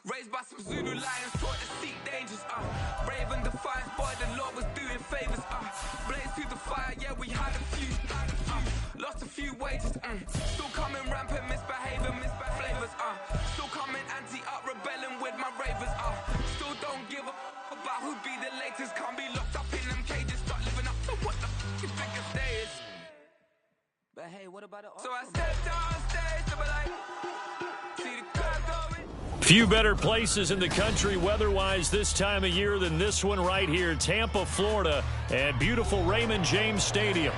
Raised by some Zulu lions, taught to seek dangers. Brave and defiant, boy, the Lord was doing favors. Blaze through the fire, yeah, we had a few. Lost a few wages. Still coming rampant, misbehaving, flavors. Still coming anti-up, rebelling with my ravers. Still don't give a about who be the latest. Can't be locked up in them cages. Start living up to what the you think a day is. But hey, what about it? So I stepped on stage to be like, see the crowd going. Few better places in the country weather-wise this time of year than this one right here, Tampa, Florida, at beautiful Raymond James Stadium.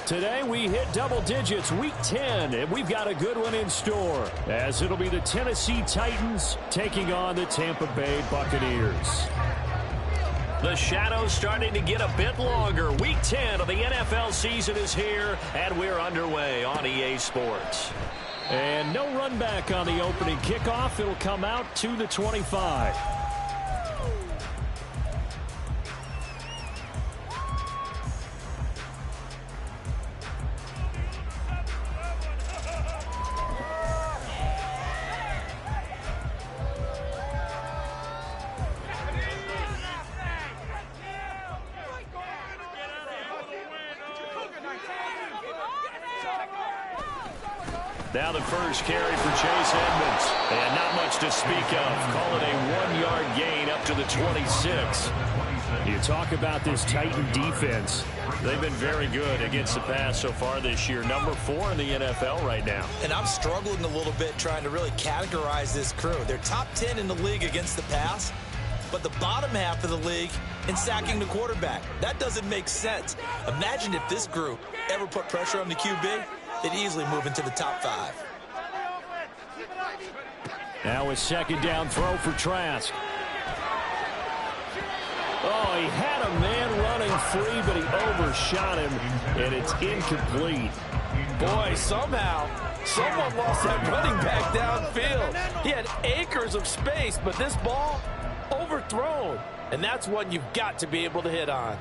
Today we hit double digits, week 10, and we've got a good one in store, as it'll be the Tennessee Titans taking on the Tampa Bay Buccaneers. The shadow's starting to get a bit longer. Week 10 of the NFL season is here, and we're underway on EA Sports. And no run back on the opening kickoff. It'll come out to the 25. Now the first carry for Chase Edmonds. And not much to speak of. Call it a 1-yard gain up to the 26. You talk about this Titan defense. They've been very good against the pass so far this year. Number 4 in the NFL right now. And I'm struggling a little bit trying to really categorize this crew. They're top 10 in the league against the pass, but the bottom half of the league in sacking the quarterback. That doesn't make sense. Imagine if this group ever put pressure on the QB. They'd easily move into the top 5. Now a second down throw for Trask. Oh, he had a man running free, but he overshot him, and it's incomplete. Boy, somehow, someone lost that running back downfield. He had acres of space, but this ball overthrown, and that's one you've got to be able to hit on.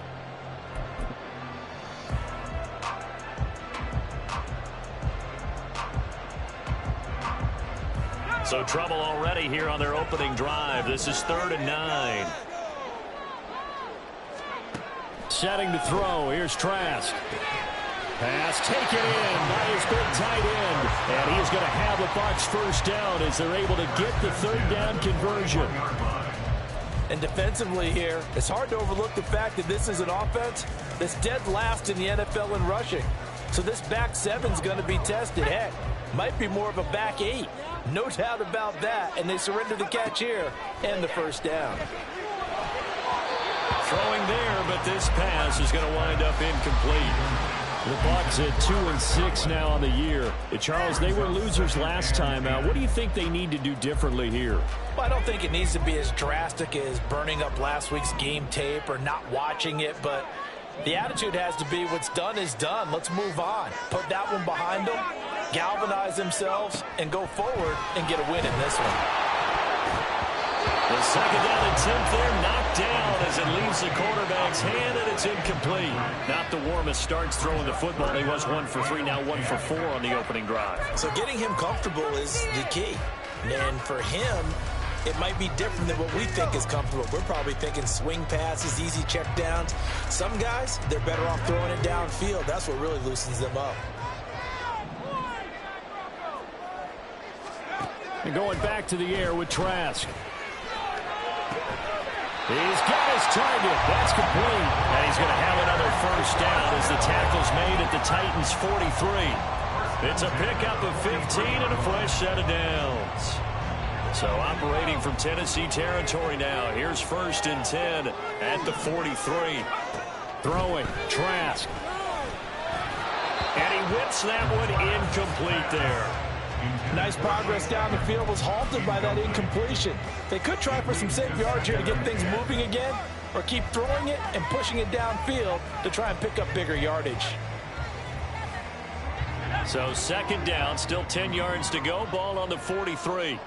So trouble already here on their opening drive. This is 3rd and 9. Setting to throw. Here's Trask. Pass taken in by his big tight end. And he's going to have the Bucs first down as they're able to get the 3rd down conversion. And defensively here, it's hard to overlook the fact that this is an offense that's dead last in the NFL in rushing. So this back 7's going to be tested. Heck, might be more of a back 8. No doubt about that. And they surrender the catch here and the first down. Throwing there, but this pass is going to wind up incomplete. The Bucs at 2-6 now on the year. Charles, they were losers last time out. What do you think they need to do differently here? Well, I don't think it needs to be as drastic as burning up last week's game tape or not watching it, but the attitude has to be what's done is done. Let's move on. Put that one behind them, galvanize themselves, and go forward and get a win in this one. The second down and 10th there, knocked down as it leaves the quarterback's hand, and it's incomplete. Not the warmest starts throwing the football. He was 1 for 3, now 1 for 4 on the opening drive. So getting him comfortable is the key. And for him, it might be different than what we think is comfortable. We're probably thinking swing passes, easy check downs. Some guys, they're better off throwing it downfield. That's what really loosens them up. And going back to the air with Trask. He's got his target. That's complete. And he's going to have another first down as the tackle's made at the Titans' 43. It's a pickup of 15 and a fresh set of downs. So operating from Tennessee territory now. Here's 1st and 10 at the 43. Throwing, Trask. And he whips that one incomplete there. Nice progress down the field, was halted by that incompletion. They could try for some safe yards here to get things moving again, or keep throwing it and pushing it downfield to try and pick up bigger yardage. So 2nd down, still 10 yards to go, ball on the 43.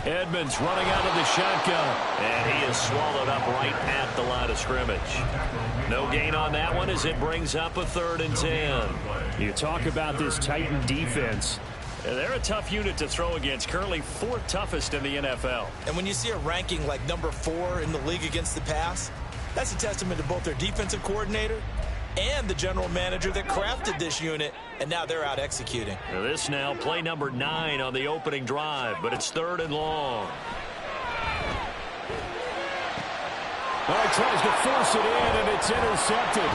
Edmonds running out of the shotgun, and he is swallowed up right at the line of scrimmage. No gain on that one as it brings up a 3rd and 10. You talk about this Titan defense. Yeah, they're a tough unit to throw against, currently 4th toughest in the NFL. And when you see a ranking like number 4 in the league against the pass, that's a testament to both their defensive coordinator and the general manager that crafted this unit, and now they're out executing. This now play number 9 on the opening drive, but it's 3rd and long. He tries to force it in, and it's intercepted.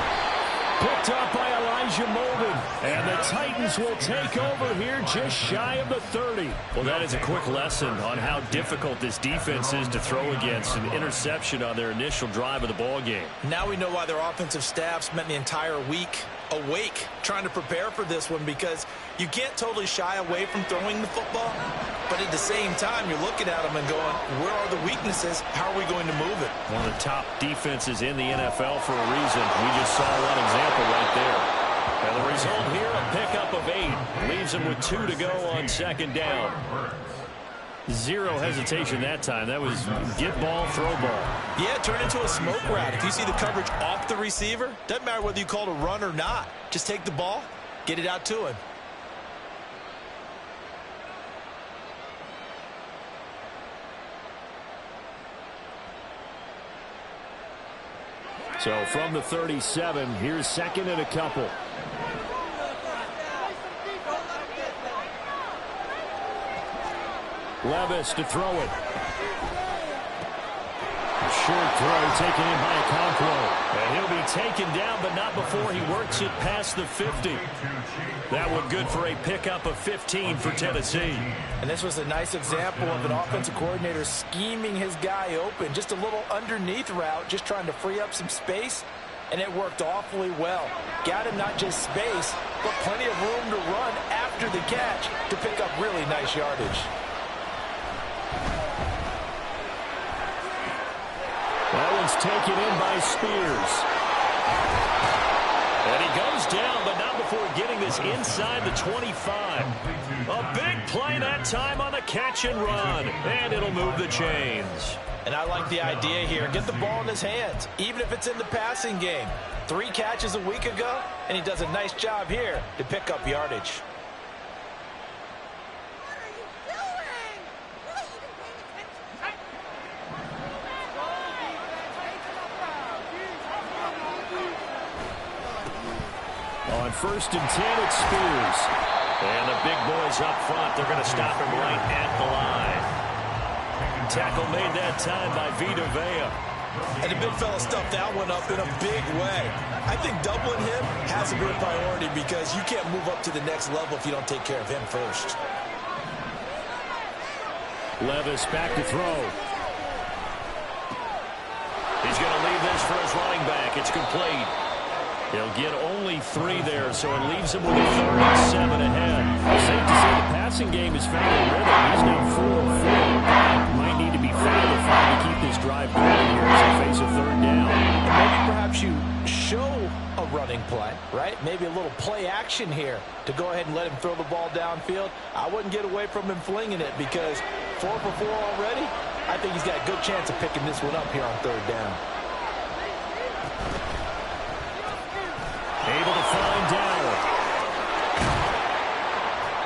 Picked up by Elijah Molden. And the Titans will take over here just shy of the 30. Well, that is a quick lesson on how difficult this defense is to throw against. An interception on their initial drive of the ball game. Now we know why their offensive staff spent the entire week awake trying to prepare for this one, because you can't totally shy away from throwing the football, but at the same time you're looking at them and going, where are the weaknesses? How are we going to move it? One of the top defenses in the NFL for a reason. We just saw one example right there. And the result here, a pickup of 8. Leaves them with 2 to go on 2nd down. Zero hesitation that time. That was get ball, throw ball. Yeah, turn into a smoke route. If you see the coverage off the receiver, doesn't matter whether you call it a run or not. Just take the ball, get it out to him. So from the 37, here's 2nd and a couple. Levis to throw it. A short throw taken in by Okonkwo. And he'll be taken down, but not before he works it past the 50. That one good for a pickup of 15 for Tennessee. And this was a nice example of an offensive coordinator scheming his guy open. Just a little underneath route, just trying to free up some space. And it worked awfully well. Got him not just space, but plenty of room to run after the catch to pick up really nice yardage. That one's taken in by Spears. And he goes down, but not before getting this inside the 25. A big play that time on the catch and run. And it'll move the chains. And I like the idea here. Get the ball in his hands, even if it's in the passing game. 3 catches a week ago, and he does a nice job here to pick up yardage. On 1st and 10, it's Spears. And the big boys up front, they're going to stop him right at the line. Tackle made that time by Vita Vea. And the big fella stuffed that one up in a big way. I think doubling him has to be a priority, because you can't move up to the next level if you don't take care of him first. Levis back to throw. He's going to leave this for his running back. It's complete. He'll get only 3 there, so it leaves him with a 3rd and 7 ahead. Safe to say the passing game is found a rhythm. He's now 4-4. Might need to be fouled to finally keep this drive going here as they face a 3rd down. And maybe perhaps you show a running play, right? Maybe a little play action here to go ahead and let him throw the ball downfield. I wouldn't get away from him flinging it, because 4 for 4 already. I think he's got a good chance of picking this one up here on 3rd down. Able to find Dowell.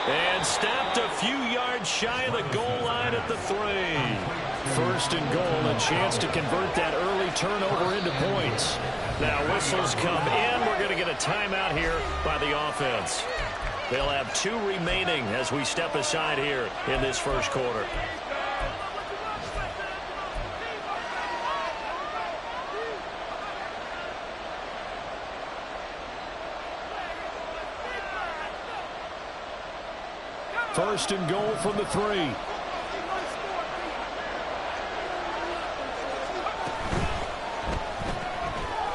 And stopped a few yards shy of the goal line at the 3. 1st and goal, a chance to convert that early turnover into points. Now whistles come in. We're going to get a timeout here by the offense. They'll have 2 remaining as we step aside here in this 1st quarter. First and goal from the 3.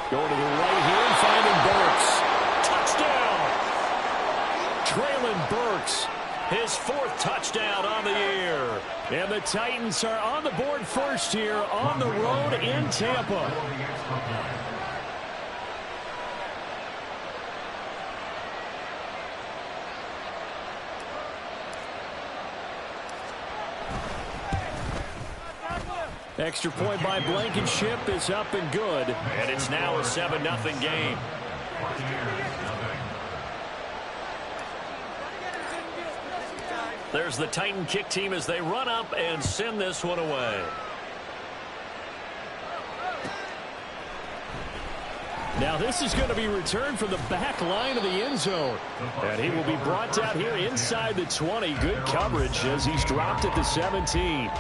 Going to the right here and finding Burks. Touchdown! Traylon Burks, his 4th touchdown on the year. And the Titans are on the board first here on the road in Tampa. Extra point by Blankenship is up and good. And it's now a 7-0 game. There's the Titan kick team as they run up and send this one away. Now this is going to be returned from the back line of the end zone. And he will be brought down here inside the 20. Good coverage as he's dropped at the 17.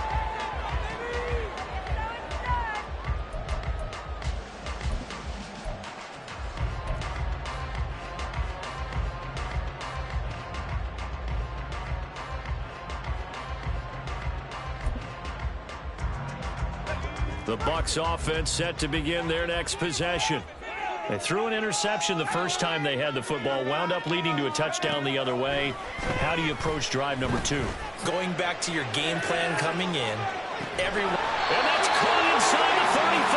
The Bucs offense set to begin their next possession. They threw an interception the first time they had the football, wound up leading to a touchdown the other way. How do you approach drive number 2? Going back to your game plan coming in, everyone. And that's caught inside the 35.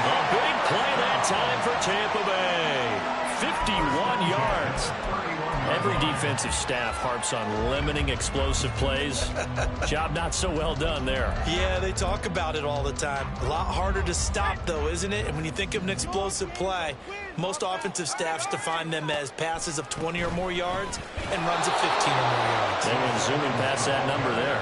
A big play that time for Tampa Bay. 51 yards. Every defensive staff harps on limiting explosive plays. Job not so well done there. Yeah, they talk about it all the time. A lot harder to stop, though, isn't it? And when you think of an explosive play, most offensive staffs define them as passes of 20 or more yards and runs of 15 or more yards. They went zooming past that number there.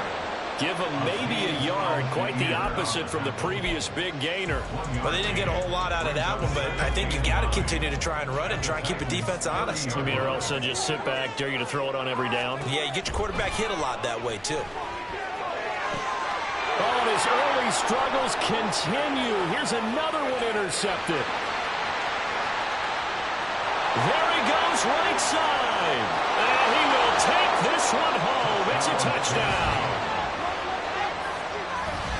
Give them maybe a yard, quite the opposite from the previous big gainer. Well, they didn't get a whole lot out of that one, but I think you got to continue to try and run it, try and keep the defense honest. You mean, or else they'll just sit back, dare you to throw it on every down? Yeah, you get your quarterback hit a lot that way, too. Oh, and his early struggles continue. Here's another one intercepted. There he goes, right side. And he will take this one home. It's a touchdown.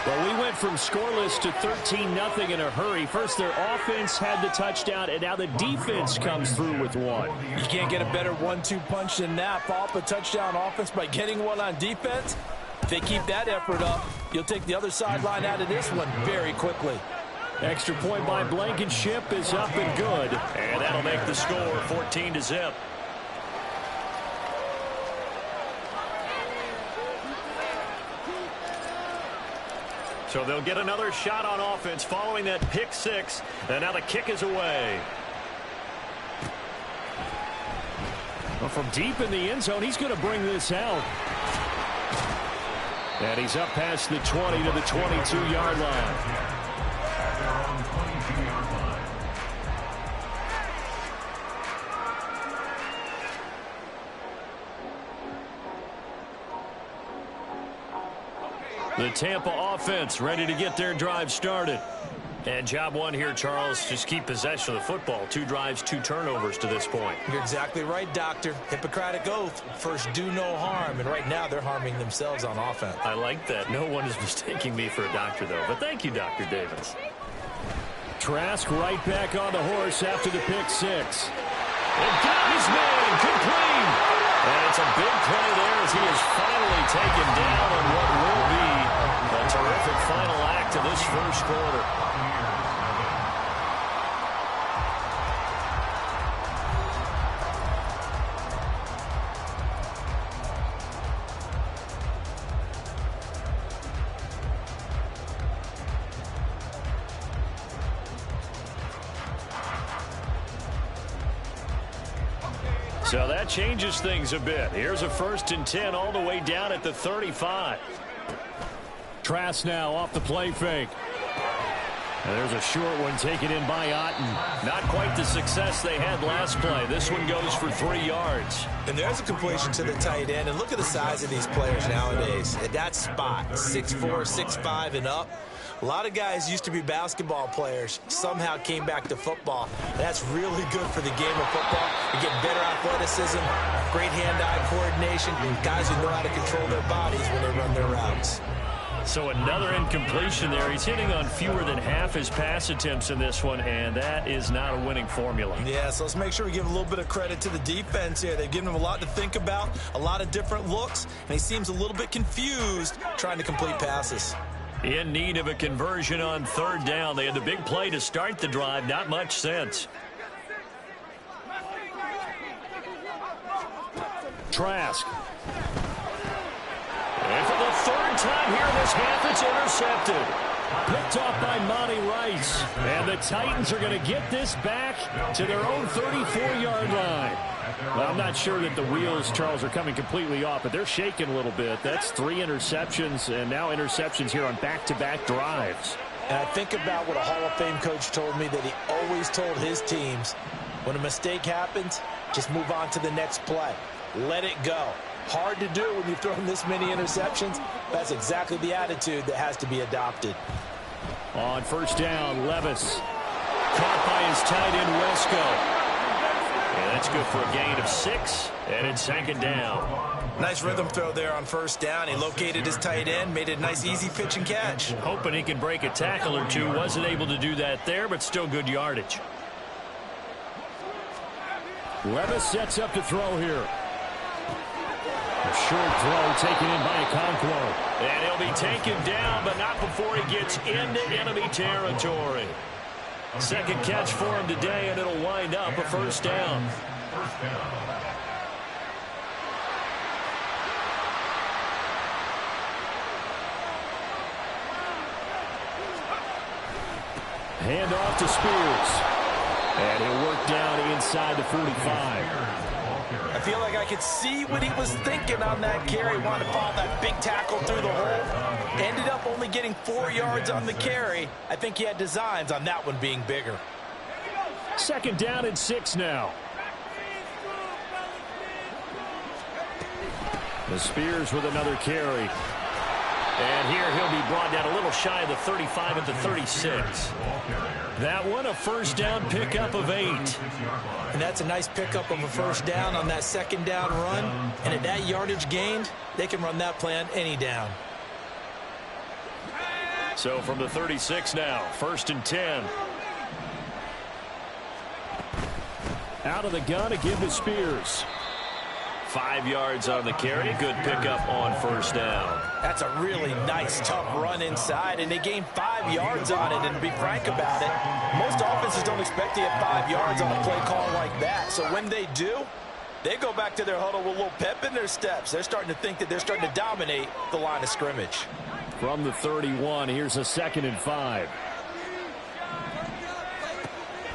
Well, we went from scoreless to 13-0 in a hurry. First, their offense had the touchdown, and now the defense comes through with one. You can't get a better 1-2 punch than that. Follow up a touchdown offense by getting one on defense. If they keep that effort up, you'll take the other sideline out of this one very quickly. Extra point by Blankenship is up and good. And that'll make the score 14-0. So they'll get another shot on offense following that pick six. And now the kick is away. Well, from deep in the end zone, he's going to bring this out. And he's up past the 20 to the 22-yard line. The Tampa offense ready to get their drive started. And job one here, Charles, just keep possession of the football. 2 drives, 2 turnovers to this point. You're exactly right, Doctor. Hippocratic oath. First, do no harm. And right now, they're harming themselves on offense. I like that. No one is mistaking me for a doctor, though. But thank you, Dr. Davis. Trask right back on the horse after the pick six. And got his man complete. And it's a big play there as he is finally taken down on what will be a terrific final act of this first quarter. So that changes things a bit. Here's a 1st and 10 all the way down at the 35. Trask now off the play fake. And there's a short one taken in by Otten. Not quite the success they had last play. This one goes for 3 yards. And there's a completion to the tight end. And look at the size of these players nowadays. At that spot, 6'4", 6'5", and up. A lot of guys used to be basketball players, somehow came back to football. That's really good for the game of football. You get better athleticism, great hand-eye coordination, guys who know how to control their bodies when they run their routes. So another incompletion there. He's hitting on fewer than half his pass attempts in this one, and that is not a winning formula. Yeah, so let's make sure we give a little bit of credit to the defense here. They've given him a lot to think about, a lot of different looks, and he seems a little bit confused trying to complete passes. In need of a conversion on 3rd down. They had the big play to start the drive. Not much sense. Trask. And for the 3rd time here in this half, it's intercepted. Picked off by Monty Rice. And the Titans are going to get this back to their own 34-yard line. Well, I'm not sure that the wheels, Charles, are coming completely off, but they're shaking a little bit. That's 3 interceptions, and now interceptions here on back-to-back drives. And I think about what a Hall of Fame coach told me that he always told his teams, when a mistake happens, just move on to the next play. Let it go. Hard to do when you've thrown this many interceptions. That's exactly the attitude that has to be adopted. On first down, Levis. Caught by his tight end, Wesco. And that's good for a gain of 6, and it's second down. Nice rhythm throw there on first down. He located his tight end, made it a nice, easy pitch and catch. Hoping he can break a tackle or two. Wasn't able to do that there, but still good yardage. Levis sets up to throw here. A short throw taken in by Okonkwo. And he'll be taken down, but not before he gets into enemy territory. Second catch for him today, and it'll wind up a first down. Hand off to Spears. And he'll work down inside the 45. I feel like I could see what he was thinking on that carry. Wanted to follow that big tackle through the hole. Ended up only getting 4 yards on the carry. I think he had designs on that one being bigger. Second down and 6 now. The Spears with another carry. And here he'll be brought down a little shy of the 35 at the 36. That one a first down pickup of 8. And that's a nice pickup of a first down on that second down run. And at that yardage gained, they can run that play on any down. So from the 36 now, first and 10. Out of the gun to give to Spears. 5 yards on the carry. Good pickup on first down. That's a really nice, tough run inside, and they gained 5 yards on it. And to be frank about it, most offenses don't expect to get 5 yards on a play call like that. So when they do, they go back to their huddle with a little pep in their steps. They're starting to think that they're starting to dominate the line of scrimmage. From the 31, here's a 2nd and 5.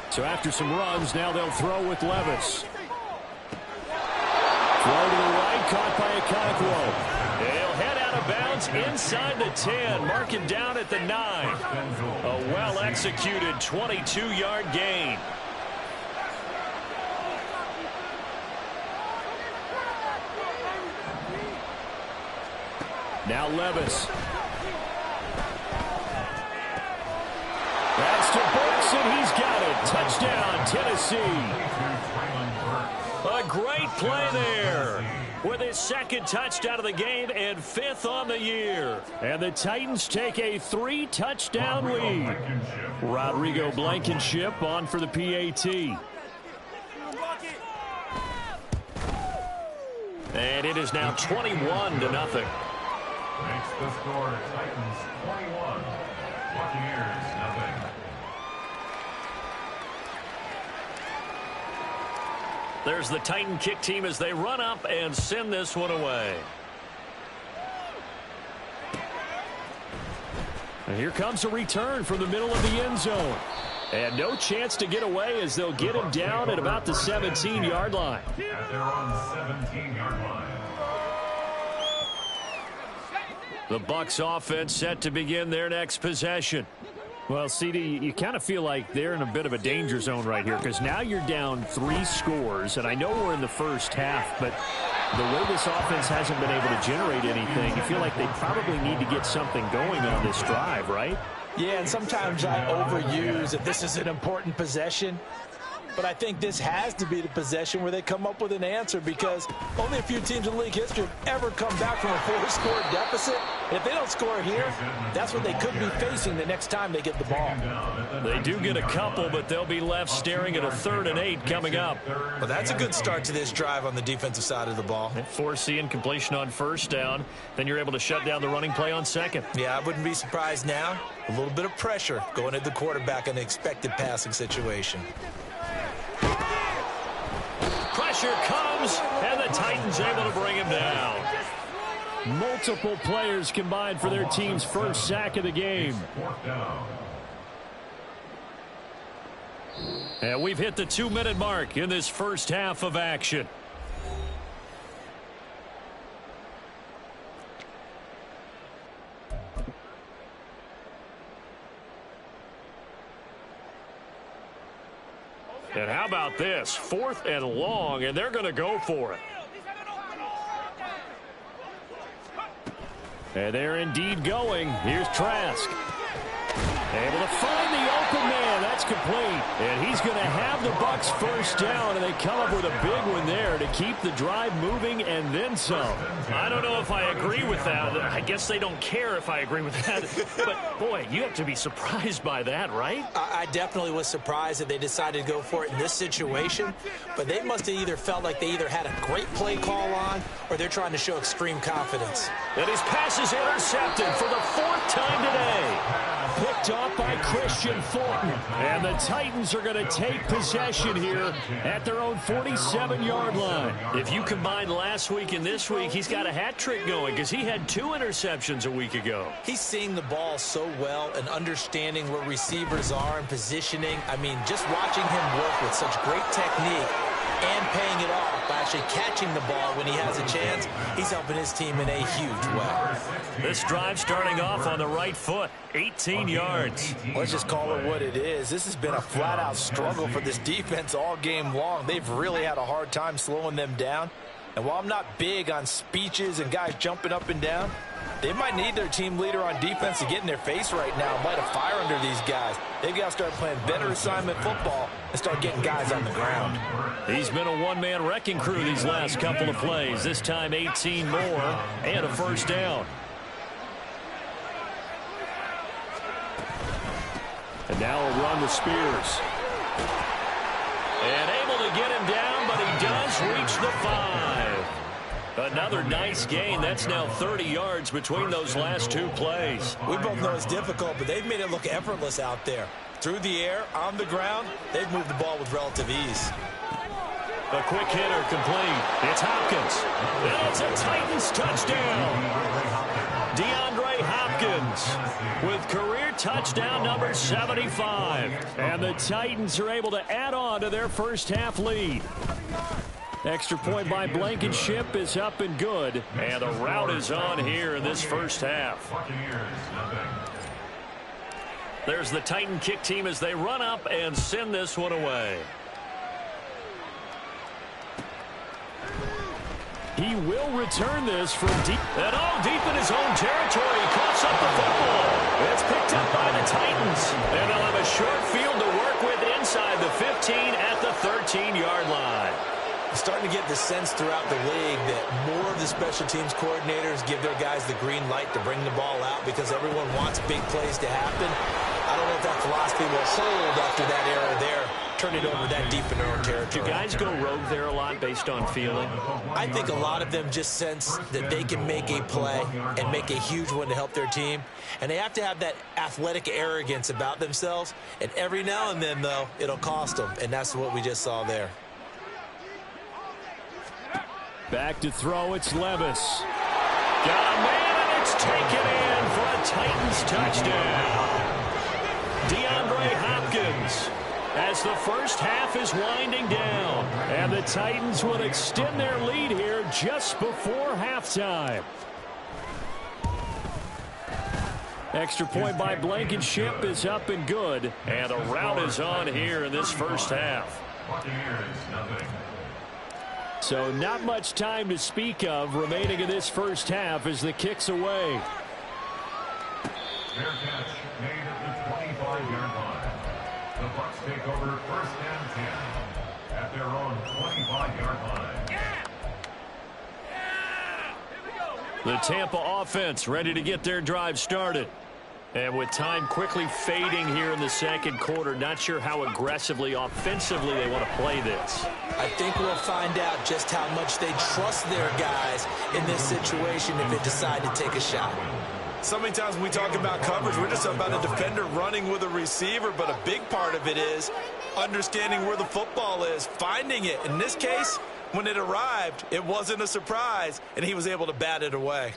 So after some runs, now they'll throw with Levis. Throw to the right, caught by Okonkwo. He'll head out of bounds inside the 10. Mark him down at the 9. A well-executed 22-yard gain. Now Levis. That's to Bucs, and he's got it. Touchdown, Tennessee. A great play there with his second touchdown of the game and 5th on the year. And the Titans take a 3-touchdown lead. Rodrigo Blankenship on for the PAT. And it is now 21-0. Makes the score Titans 21, Buccaneers 0. There's the Titan kick team as they run up and send this one away. And here comes a return from the middle of the end zone. And no chance to get away as they'll get him down at about the 17-yard line. At their own 17-yard line. The Bucs offense set to begin their next possession. Well, CD, you kind of feel like they're in a bit of a danger zone right here because now you're down 3 scores, and I know we're in the first half, but the way this offense hasn't been able to generate anything, you feel like they probably need to get something going on this drive, right? Yeah, and sometimes I overuse that this is an important possession. But I think this has to be the possession where they come up with an answer because only a few teams in league history have ever come back from a 4-score deficit. And if they don't score here, that's what they could be facing the next time they get the ball. They do get a couple, but they'll be left staring at a 3rd and 8 coming up. Well, that's a good start to this drive on the defensive side of the ball. Forcing incompletion on first down. Then you're able to shut down the running play on second. Yeah, I wouldn't be surprised now. A little bit of pressure going at the quarterback in an expected passing situation. Pressure comes, and the Titans able to bring him down. Multiple players combined for their team's first sack of the game. And we've hit the 2-minute mark in this first half of action. And how about this? 4th and long, and they're going to go for it. And they're indeed going. Here's Trask. Able to find the open man. That's complete. And he's going to have the Bucs first down, and they come up with a big one there to keep the drive moving and then some. I don't know if I agree with that. I guess they don't care if I agree with that. But, boy, you have to be surprised by that, right? I definitely was surprised that they decided to go for it in this situation, but they must have either felt like they either had a great play call on or they're trying to show extreme confidence. And his pass is intercepted for the 4th time today. Picked off by Christian Fulton. And the Titans are going to take possession here at their own 47-yard line. If you combine last week and this week, he's got a hat trick going because he had 2 interceptions a week ago. He's seeing the ball so well and understanding where receivers are and positioning. I mean, just watching him work with such great technique and paying it off by actually catching the ball when he has a chance, he's helping his team in a huge way. This drive starting off on the right foot, 18 yards. Let's just call it what it is. This has been a flat-out struggle for this defense all game long. They've really had a hard time slowing them down. And while I'm not big on speeches and guys jumping up and down, they might need their team leader on defense to get in their face right now and light a fire under these guys. They've got to start playing better assignment football and start getting guys on the ground. He's been a one-man wrecking crew these last couple of plays. This time 18 more and a first down. And now a run with Spears. And able to get him down, but he does reach the 5. Another nice gain. That's now 30 yards between those last 2 plays. We both know it's difficult, but they've made it look effortless out there. Through the air, on the ground, they've moved the ball with relative ease. A quick hitter complete. It's Hopkins. And it's a Titans touchdown. DeAndre Hopkins with career touchdown number 75. And the Titans are able to add on to their first half lead. Extra point by Blankenship is up and good. And the route is on here in this first half. There's the Titan kick team as they run up and send this one away. He will return this from deep. And deep in his own territory. He coughs up the football. It's picked up by the Titans. And they'll have a short field to work with inside the 15 at the 13-yard line. Starting to get the sense throughout the league that more of the special teams coordinators give their guys the green light to bring the ball out because everyone wants big plays to happen. I don't know if that philosophy will hold after that era there. Turn it over that deep in their own territory. Do guys go rogue there a lot based on feeling? I think a lot of them just sense that they can make a play and make a huge one to help their team. And they have to have that athletic arrogance about themselves. And every now and then, though, it'll cost them. And that's what we just saw there. Back to throw, it's Levis. Got a man, and it's taken in for a Titans touchdown. DeAndre Hopkins as the first half is winding down. And the Titans will extend their lead here just before halftime. Extra point by Blankenship is up and good. And the route is on here in this first half. So not much time to speak of remaining in this first half as the kick's away. Fair catch made at the 25-yard line. The Bucs take over first and 10 at their own 25-yard line. The Tampa offense ready to get their drive started. And with time quickly fading here in the second quarter, not sure how aggressively, offensively they want to play this. I think we'll find out just how much they trust their guys in this situation if they decide to take a shot. So many times when we talk about coverage, we're just talking about a defender running with a receiver, but a big part of it is understanding where the football is, finding it. In this case, when it arrived, it wasn't a surprise, and he was able to bat it away.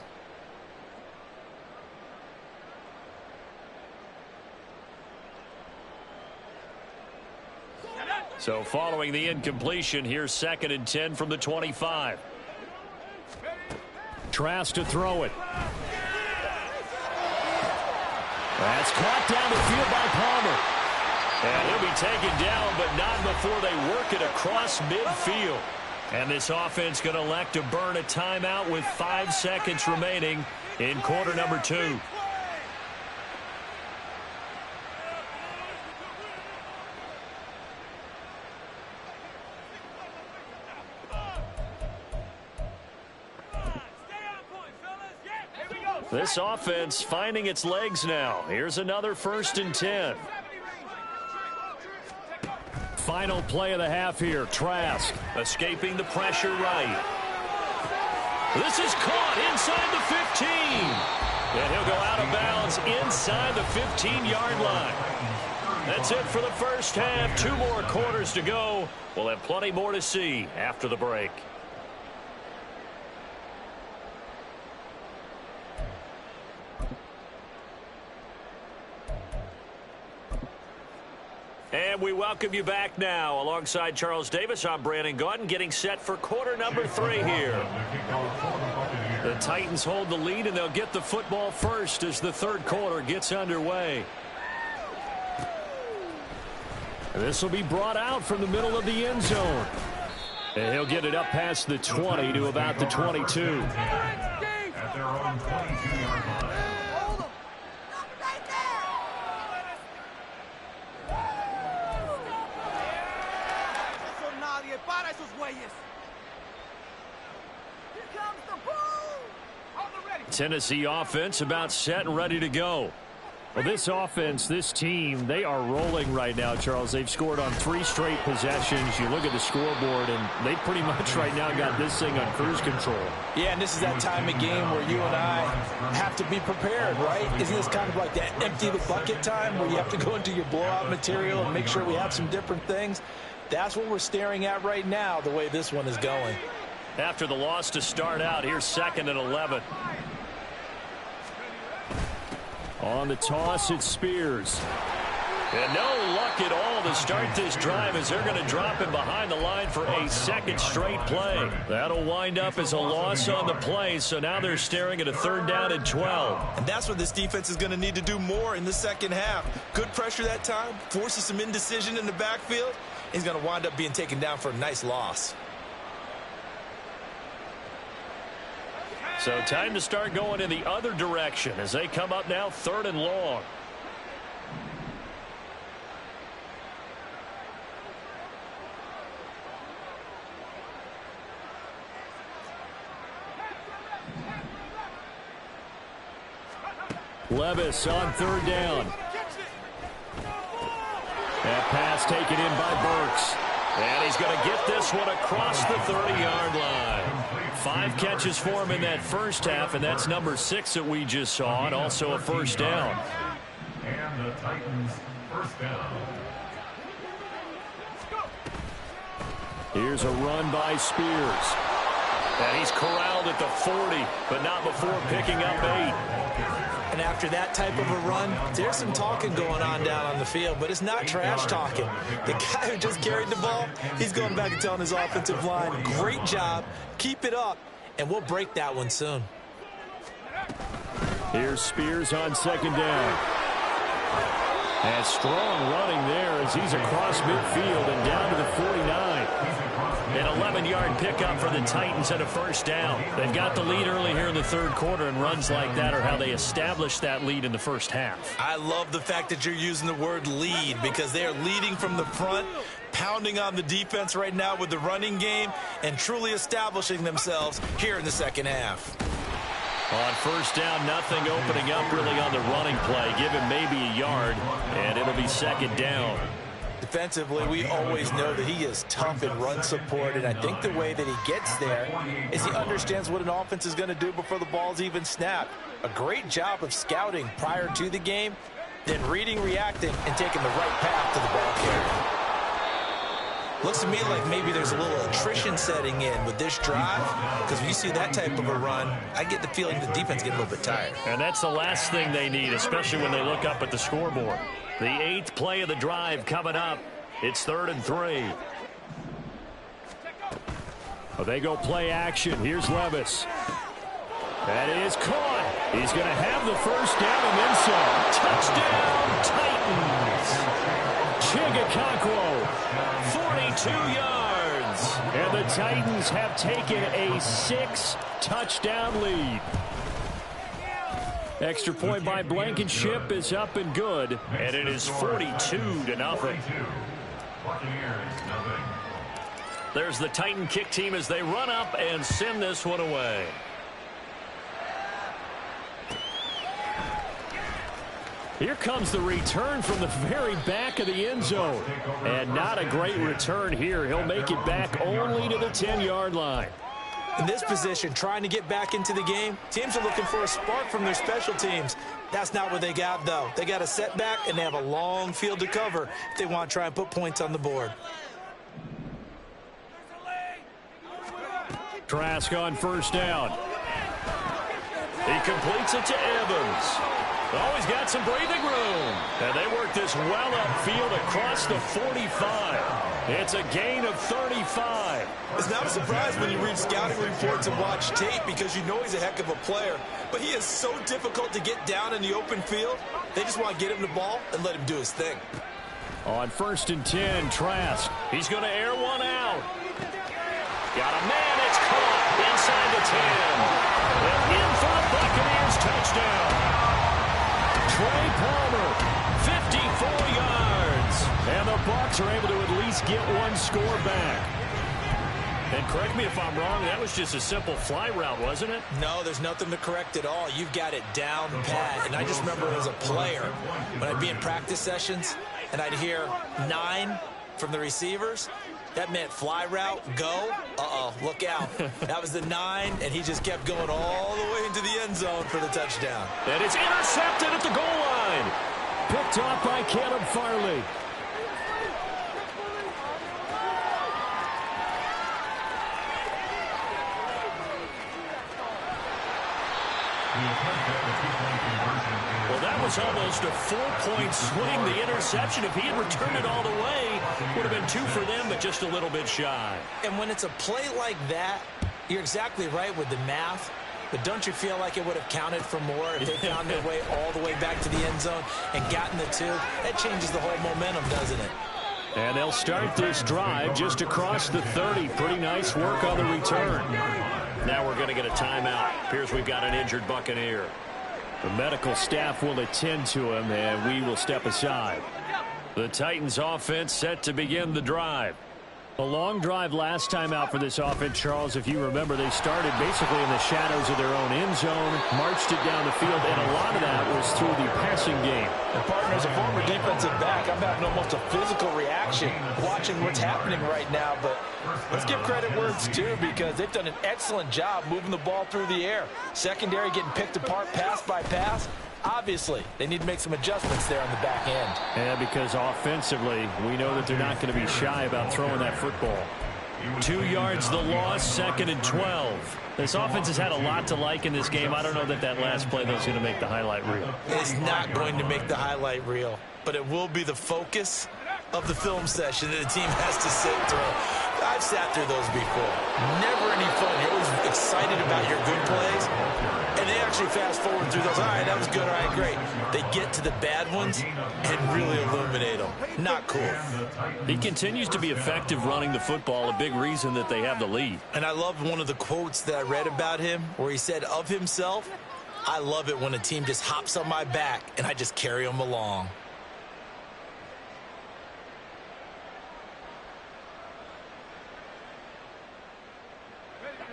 So following the incompletion, here's 2nd and 10 from the 25. Trask to throw it. That's caught down the field by Palmer. And he'll be taken down, but not before they work it across midfield. And this offense going to elect to burn a timeout with 5 seconds remaining in quarter number 2. This offense finding its legs now. Here's another 1st and 10. Final play of the half here. Trask escaping the pressure right. This is caught inside the 15. And he'll go out of bounds inside the 15-yard line. That's it for the first half. 2 more quarters to go. We'll have plenty more to see after the break. And we welcome you back now. Alongside Charles Davis, I'm Brandon Gaudin, getting set for quarter number 3 here. The Titans hold the lead, and they'll get the football first as the 3rd quarter gets underway. This will be brought out from the middle of the end zone. And he'll get it up past the 20 to about the 22. At their own 22-yard line. Tennessee offense about set and ready to go. Well, this offense, this team, they are rolling right now, Charles. They've scored on 3 straight possessions. You look at the scoreboard, and they pretty much right now got this thing on cruise control. Yeah, and this is that time of game where you and I have to be prepared, right? Isn't this kind of like that empty the bucket time where you have to go into your blowout material and make sure we have some different things? That's what we're staring at right now, the way this one is going. After the loss to start out, here's 2nd and 11. On the toss, it's Spears. And no luck at all to start this drive as they're going to drop him behind the line for a 2nd straight play. That'll wind up as a loss on the play, so now they're staring at a 3rd down and 12. And that's what this defense is going to need to do more in the second half. Good pressure that time, forces some indecision in the backfield. He's going to wind up being taken down for a nice loss. So time to start going in the other direction as they come up now 3rd and long. Levis on 3rd down. That pass taken in by Bucs. And he's going to get this one across the 30-yard line. 5 catches for him in that first half, and that's number 6 that we just saw, and also a 1st down. And the Titans' 1st down. Here's a run by Spears. And he's corralled at the 40, but not before picking up 8. And after that type of a run, there's some talking going on down on the field, but it's not trash talking. The guy who just carried the ball, he's going back and telling his offensive line, great job, keep it up, and we'll break that one soon. Here's Spears on 2nd down. And strong running there as he's across midfield and down to the 49. An 11-yard pickup for the Titans and a 1st down. They've got the lead early here in the 3rd quarter, and runs like that are how they establish that lead in the first half. I love the fact that you're using the word lead because they are leading from the front, pounding on the defense right now with the running game, and truly establishing themselves here in the second half. On 1st down, nothing opening up really on the running play. Give him maybe a yard, and it'll be 2nd down. Defensively, we always know that he is tough in run support, and I think the way that he gets there is he understands what an offense is going to do before the ball's even snapped. A great job of scouting prior to the game, then reading, reacting, and taking the right path to the ball carrier. Looks to me like maybe there's a little attrition setting in with this drive, because when you see that type of a run, I get the feeling the defense gets a little bit tired. And that's the last thing they need, especially when they look up at the scoreboard. The 8th play of the drive coming up. It's 3rd and 3. Well, they go play action. Here's Levis. That is caught. He's going to have the 1st down and then some. Touchdown, Titans. Chigakakwo, 42 yards. And the Titans have taken a 6-touchdown lead. Extra point by Blankenship is up and good, and it is 42-0. There's the Titan kick team as they run up and send this one away. Here comes the return from the very back of the end zone. And not a great return here. He'll make it back only to the 10-yard line. In this position, trying to get back into the game, teams are looking for a spark from their special teams. That's not what they got, though. They got a setback, and they have a long field to cover if they want to try and put points on the board. Trask on first down. He completes it to Evans. Oh, he's got some breathing room. And they work this well upfield across the 45. It's a gain of 35. It's not a surprise when you read scouting reports and watch tape because you know he's a heck of a player. But he is so difficult to get down in the open field. They just want to get him the ball and let him do his thing. On 1st and 10, Trask. He's going to air one out. Got a man. It's caught inside the 10. And in for the Buccaneers touchdown. Trey Palmer, 54 yards. And the Bucs are able to at least get one score back. And correct me if I'm wrong, that was just a simple fly route, wasn't it? No, there's nothing to correct at all. You've got it down pat. And I just remember as a player, when I'd be in practice sessions, and I'd hear 9 from the receivers, that meant fly route, go. Uh-oh, look out. That was the 9, and he just kept going all the way into the end zone for the touchdown. And it's intercepted at the goal line. Picked off by Caleb Farley. Well, that was almost a 4-point swing. The interception, if he had returned it all the way, would have been 2 for them, but just a little bit shy. And when it's a play like that, you're exactly right with the math. But don't you feel like it would have counted for more if they found their way all the way back to the end zone and gotten the 2? That changes the whole momentum, doesn't it? And they'll start this drive just across the 30. Pretty nice work on the return. Now we're going to get a timeout. Appears we've got an injured Buccaneer. The medical staff will attend to him, and we will step aside. The Titans offense set to begin the drive. A long drive last time out for this offense, Charles. If you remember, they started basically in the shadows of their own end zone, marched it down the field, and a lot of that was through the passing game. And partner, as a former defensive back, I'm having almost a physical reaction watching what's happening right now. But let's give credit where it's due because they've done an excellent job moving the ball through the air. Secondary getting picked apart pass by pass. Obviously, they need to make some adjustments there on the back end. Yeah, because offensively, we know that they're not going to be shy about throwing that football. 2 yards the loss, 2nd and 12. This offense has had a lot to like in this game. I don't know that last play, though, is going to make the highlight reel. It's not going to make the highlight reel, but it will be the focus of the film session that the team has to sit through. I've sat through those before. Never any fun. You're always excited about your good plays, and they actually fast forward through those. All right, that was good. All right, great. They get to the bad ones and really illuminate them. Not cool. He continues to be effective running the football, a big reason that they have the lead. And I love one of the quotes that I read about him where he said of himself, I love it when a team just hops on my back and I just carry them along.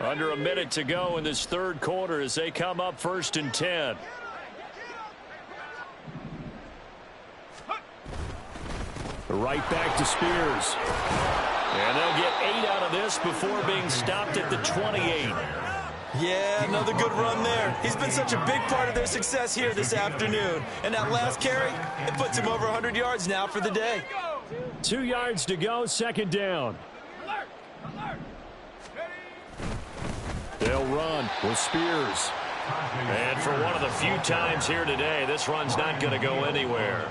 Under a minute to go in this third quarter as they come up 1st and 10. Right back to Spears. And they'll get 8 out of this before being stopped at the 28. Yeah, another good run there. He's been such a big part of their success here this afternoon. And that last carry, it puts him over 100 yards now for the day. 2 yards to go, 2nd down. They'll run with Spears. And for one of the few times here today, this run's not going to go anywhere.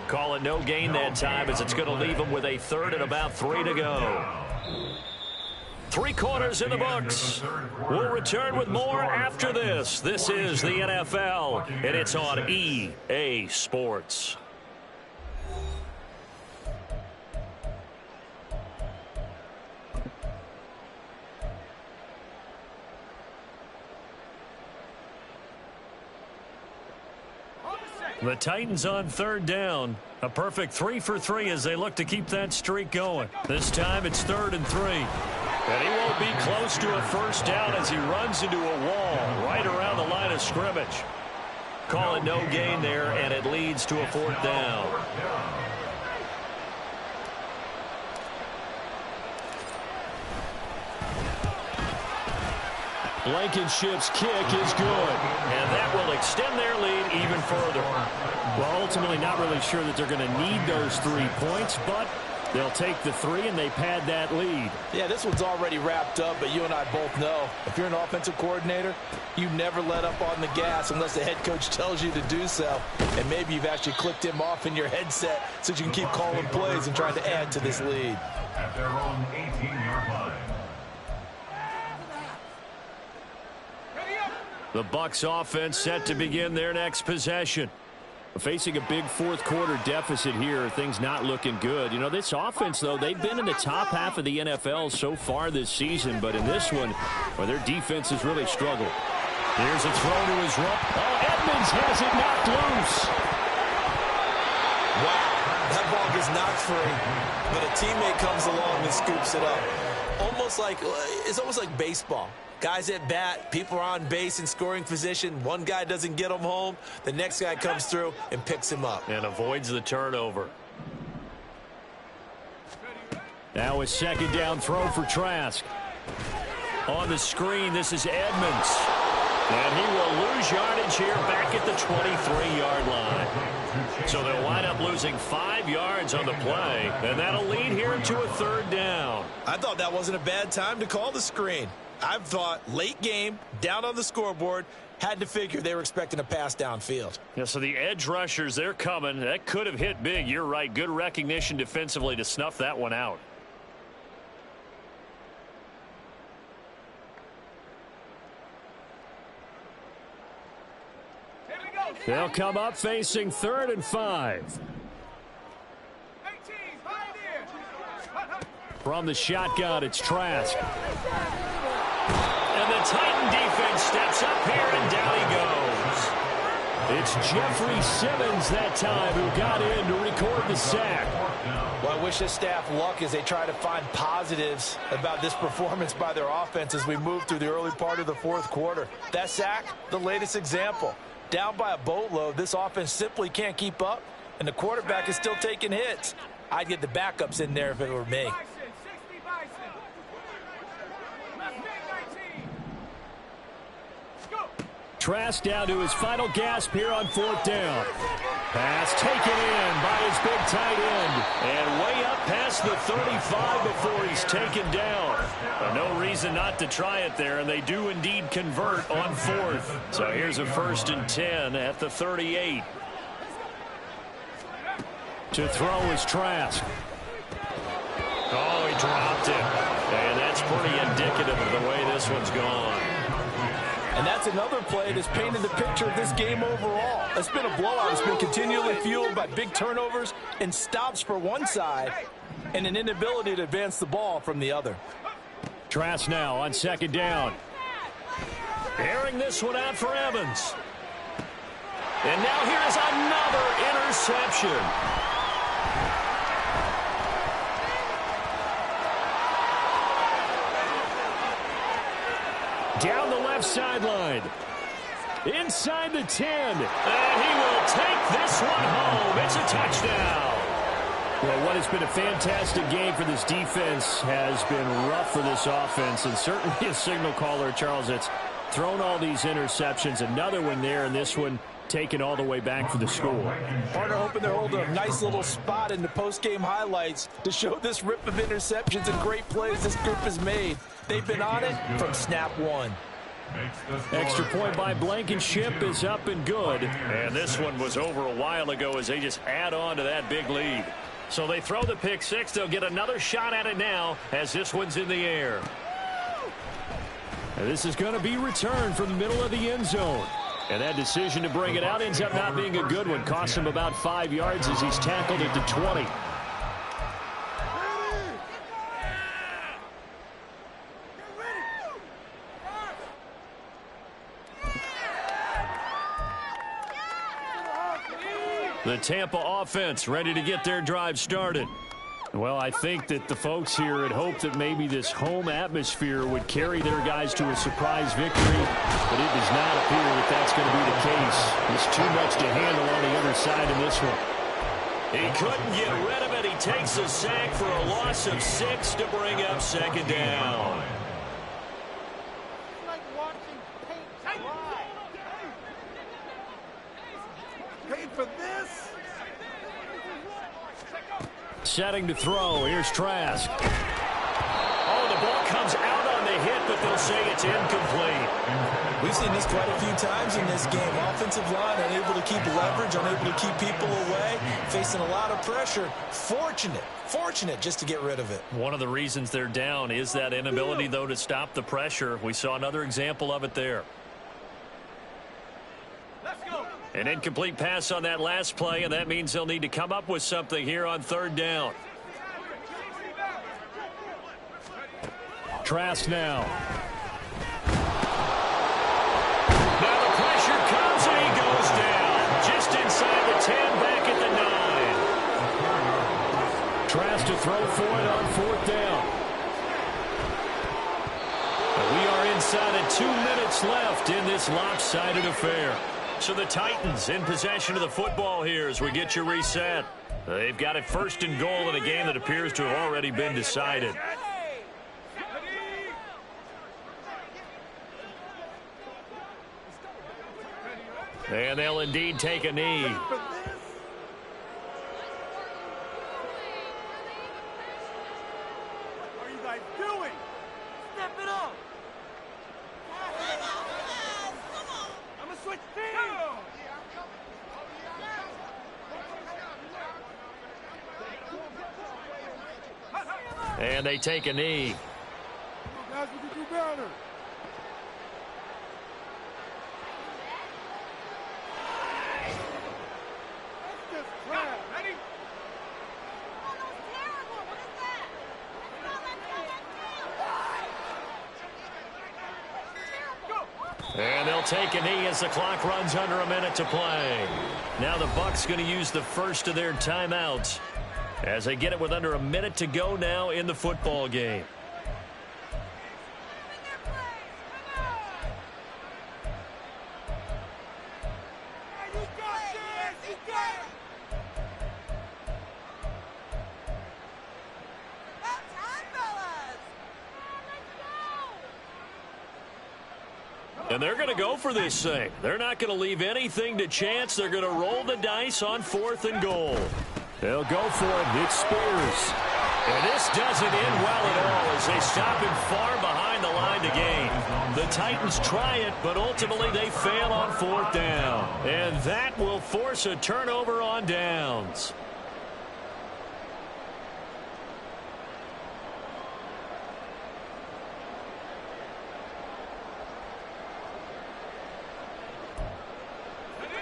Call it no gain that time as it's going to leave them with a 3rd and about 3 to go. 3 quarters in the books. We'll return with more after this. This is the NFL, and it's on EA Sports. The Titans on third down. A perfect 3 for 3 as they look to keep that streak going. This time it's 3rd and 3. And he won't be close to a first down as he runs into a wall right around the line of scrimmage. Call it no gain there, and it leads to a 4th down. Blankenship's kick is good, and that will extend their lead even further. Well, ultimately not really sure that they're going to need those 3 points, but they'll take the 3 and they pad that lead. Yeah, this one's already wrapped up, but you and I both know if you're an offensive coordinator, you never let up on the gas unless the head coach tells you to do so. And maybe you've actually clicked him off in your headset so you can keep calling plays and trying to add to this lead. At their own 18-yard line. The Bucs offense set to begin their next possession. Facing a big fourth-quarter deficit here, things not looking good. You know, this offense, though, they've been in the top half of the NFL so far this season, but in this one, well, their defense has really struggled. Here's a throw to his right. Oh, Edmonds has it knocked loose. Wow, that ball gets knocked free, but a teammate comes along and scoops it up. It's almost like baseball. Guys at bat, people are on base in scoring position. One guy doesn't get him home. The next guy comes through and picks him up. And avoids the turnover. Now a 2nd down throw for Trask. On the screen, this is Edmonds. And he will lose yardage here back at the 23-yard line. So they'll wind up losing 5 yards on the play. And that'll lead here to a 3rd down. I thought that wasn't a bad time to call the screen. I've thought late game, down on the scoreboard, had to figure they were expecting a pass downfield. Yeah, so the edge rushers, they're coming. That could have hit big. You're right. Good recognition defensively to snuff that one out. They'll come up facing 3rd and 5. From the shotgun, it's Trask. And the Titan defense steps up here, and down he goes. It's Jeffrey Simmons that time who got in to record the sack. Well, I wish this staff luck as they try to find positives about this performance by their offense as we move through the early part of the 4th quarter. That sack, the latest example. Down by a boatload, this offense simply can't keep up, and the quarterback is still taking hits. I'd get the backups in there if it were me. Trask down to his final gasp here on 4th down. Pass taken in by his big tight end. And way up past the 35 before he's taken down. No reason not to try it there, and they do indeed convert on 4th. So here's a 1st and 10 at the 38. To throw is Trask. Oh, he dropped it. And that's pretty indicative of the way this one's gone. And that's another play that's painted the picture of this game overall. It's been a blowout. It's been continually fueled by big turnovers and stops for one side and an inability to advance the ball from the other. Trask now on 2nd down. Airing this one out for Evans. And now here's another interception. Down the left sideline. Inside the 10. And he will take this one home. It's a touchdown. Well, what has been a fantastic game for this defense has been rough for this offense. And certainly a signal caller, Charles, that's thrown all these interceptions. Another one there, and this one taken all the way back for the score. Partner hoping they're holding a nice little spot in the post-game highlights to show this rip of interceptions and great plays this group has made. They've been on it from snap one. Extra point by Blankenship is up and good. And this one was over a while ago as they just add on to that big lead. So they throw the pick six. They'll get another shot at it now as this one's in the air. And this is going to be returned from the middle of the end zone. And that decision to bring it out ends up not being a good one. Costs him about 5 yards as he's tackled at the 20. The Tampa offense ready to get their drive started. Well, I think that the folks here had hoped that maybe this home atmosphere would carry their guys to a surprise victory, but it does not appear that that's going to be the case. There's too much to handle on the other side in this one. He couldn't get rid of it. He takes a sack for a loss of 6 to bring up second down. Paid for this? Setting to throw. Here's Trask. Oh, the ball comes out on the hit, but they'll say it's incomplete. We've seen this quite a few times in this game. Offensive line unable to keep leverage, unable to keep people away, facing a lot of pressure. Fortunate just to get rid of it. One of the reasons they're down is that inability, though, to stop the pressure. We saw another example of it there. An incomplete pass on that last play, and that means they'll need to come up with something here on third down. Trask now. Now the pressure comes, and he goes down. Just inside the 10, back at the 9. Trask to throw for it on fourth down. We are inside of 2 minutes left in this lopsided affair. So the Titans in possession of the football here as we get you reset. They've got it first and goal in a game that appears to have already been decided. And they'll indeed take a knee. What are you guys doing? Step it up. I'm going to switch teams. And they take a knee. Guys, we can do better. That's just crap. Ready? Oh, that was terrible. What is that? And they'll take a knee as the clock runs under a minute to play. Now the Bucs going to use the first of their timeouts as they get it with under a minute to go now in the football game. And they're going to go for this thing. They're not going to leave anything to chance. They're going to roll the dice on fourth and goal. They'll go for it. It's Spears. And this doesn't end well at all as they stop him far behind the line to gain. The Titans try it, but ultimately they fail on fourth down. And that will force a turnover on downs.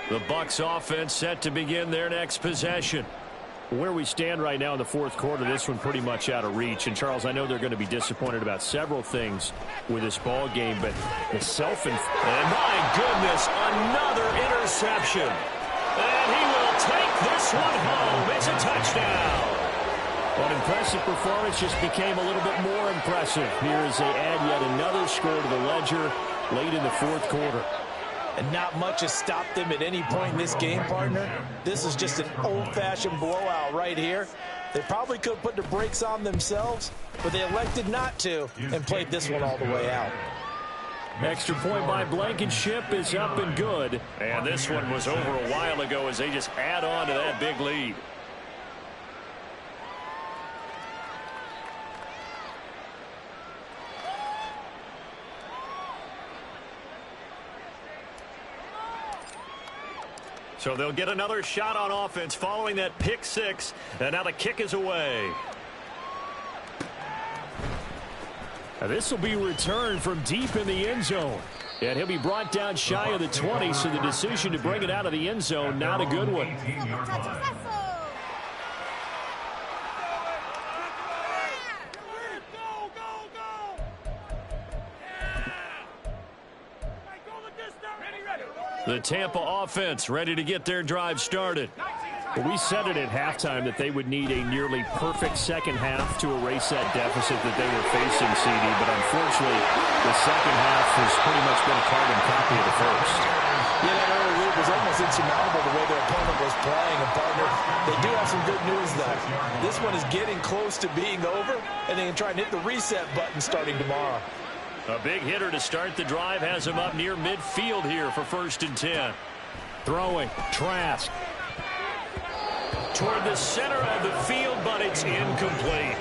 The Bucs offense set to begin their next possession. Where we stand right now in the fourth quarter, this one pretty much out of reach. And, Charles, I know they're going to be disappointed about several things with this ball game, but the and my goodness, another interception. And he will take this one home. It's a touchdown. An impressive performance just became a little bit more impressive here as they add yet another score to the ledger late in the fourth quarter. And not much has stopped them at any point in this game, partner. This is just an old-fashioned blowout right here. They probably could have put the brakes on themselves, but they elected not to and played this one all the way out. Extra point by Blankenship is up and good. And this one was over a while ago as they just add on to that big lead. So they'll get another shot on offense following that pick six. And now the kick is away. Now this will be returned from deep in the end zone. And he'll be brought down shy of the 20, so the decision to bring it out of the end zone, not a good one. The Tampa offense ready to get their drive started. Well, we said it at halftime that they would need a nearly perfect second half to erase that deficit that they were facing, CD. But unfortunately, the second half has pretty much been a carbon copy of the first. Yeah, that early lead was almost insurmountable the way their opponent was playing. And, partner, they do have some good news, though. This one is getting close to being over, and they can try and hit the reset button starting tomorrow. A big hitter to start the drive has him up near midfield here for 1st and 10. Throwing, Trask. Toward the center of the field, but it's incomplete.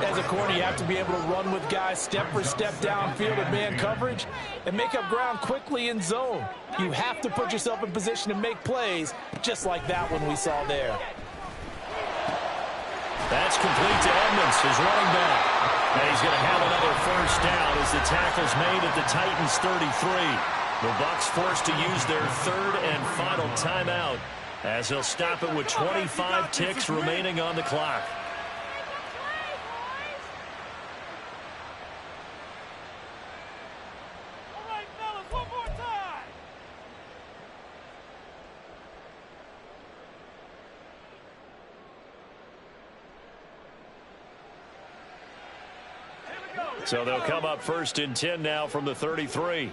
As a corner, you have to be able to run with guys step for step downfield in man coverage and make up ground quickly in zone. You have to put yourself in position to make plays, just like that one we saw there. That's complete to Edmonds, his running back. And he's going to have another first down as the tackle's made at the Titans' 33. The Bucs forced to use their 3rd and final timeout, as he'll stop it with 25 ticks remaining on the clock. All right, fellas, one more time. Here we go. So they'll come up 1st and 10 now from the 33.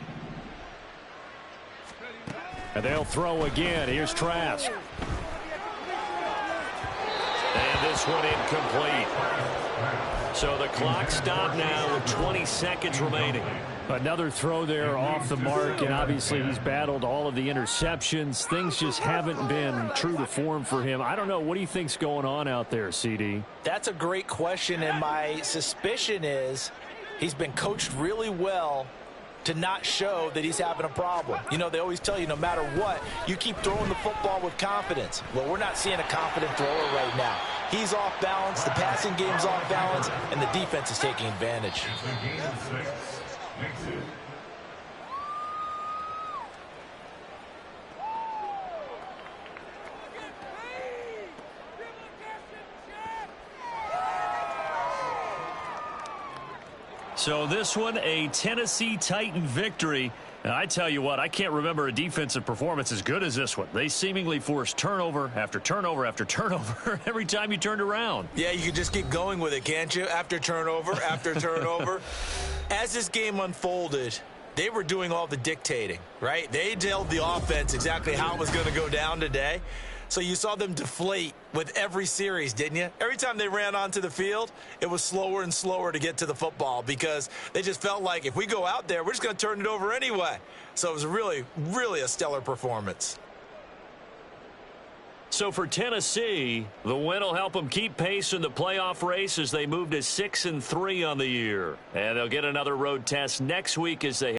And they'll throw again. Here's Trask. And this one incomplete. So the clock stopped now with 20 seconds remaining. Another throw there off the mark, and obviously he's battled all of the interceptions. Things just haven't been true to form for him. I don't know. What do you think's going on out there, CD? That's a great question, and my suspicion is he's been coached really well to not show that he's having a problem. You know, they always tell you no matter what, you keep throwing the football with confidence. Well, we're not seeing a confident thrower right now. He's off balance, the passing game's off balance, and the defense is taking advantage. It's a game of 6. Makes it. So this one, a Tennessee Titan victory. And I tell you what, I can't remember a defensive performance as good as this one. They seemingly forced turnover after turnover after turnover every time you turned around. Yeah, you can just keep going with it, can't you? After turnover, after turnover. As this game unfolded, they were doing all the dictating, right? They told the offense exactly how it was going to go down today. So you saw them deflate with every series, didn't you? Every time they ran onto the field, it was slower and slower to get to the football because they just felt like if we go out there, we're just going to turn it over anyway. So it was really, really a stellar performance. So for Tennessee, the win will help them keep pace in the playoff race as they move to 6-3 on the year. And they'll get another road test next week as they